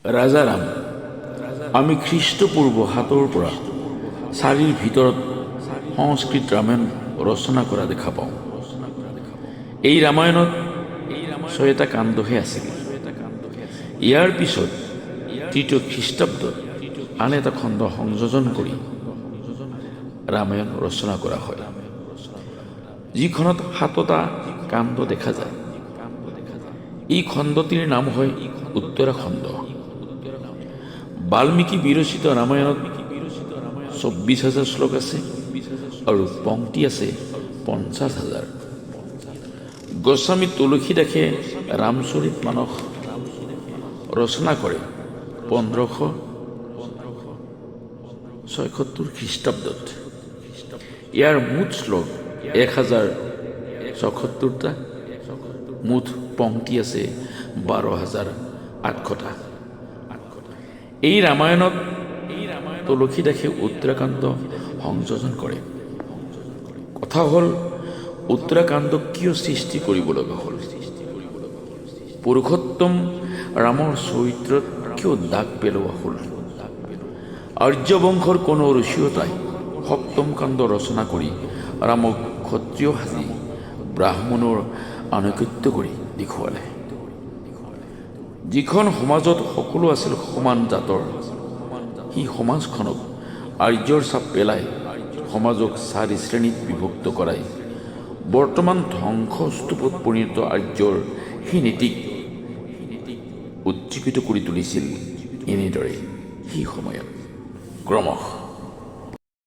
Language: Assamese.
ৰাজাৰাম। আমি খ্ৰীষ্টপূৰ্ব ৭ৰ পৰা ৪ৰ ভিতৰত সংস্কৃত ৰামায়ণ ৰচনা কৰা দেখা পাওঁ। এই ৰামায়ণত ৬টা কাণ্ডহে আছিল। ইয়াৰ পিছত তৃতীয় খ্ৰীষ্টাব্দত আন এটা খণ্ড সংযোজন কৰি ৰামায়ণ ৰচনা কৰা হয়, যিখনত ৭টা কাণ্ড দেখা যায়। এই খণ্ডটিৰ নাম হয় উত্তৰাখণ্ড। বাল্মীকি বিৰচিত ৰামায়ণত ২৪,০০০ শ্লোক আছে আৰু পংক্তি আছে ৫০,০০০। গোস্বামী তুলসীদাসে ৰামচৰিত মানস ৰচনা কৰে ১৫৭৬ খ্ৰীষ্টাব্দত। ইয়াৰ মুঠ শ্লোক ১,০৭৪টা, মুঠ পংক্তি আছে ১২,৮০০টা। এই ৰামায়ণত তুলসীদাসে উত্তৰাখণ্ড সংযোজন কৰে। কথা হ'ল, উত্তৰাখণ্ডক কিয় সৃষ্টি কৰিব লগা হ'ল? পুৰুষোত্তম ৰামৰ চৰিত্ৰত কিয় দাগ পেলোৱা হ'ল? আৰ্যবংশৰ কোনো ঋষিয়তাই ৭ম কাণ্ড ৰচনা কৰি ৰামক ক্ষত্ৰিয় সাজি ব্ৰাহ্মণৰ আনুগত্য কৰি দেখুৱালে। যিখন সমাজত সকলো আছিল সমান জাতৰ, সেই সমাজখনক আৰ্যৰ চাপ পেলাই সমাজক ৪ শ্ৰেণীত বিভক্ত কৰাই বৰ্তমান ধ্বংসস্তূপত পৰিণত আৰ্যৰ সেই নীতিক উজ্জীৱিত কৰি তুলিছিল। এনেদৰে সেই সময়ত ক্ৰমশ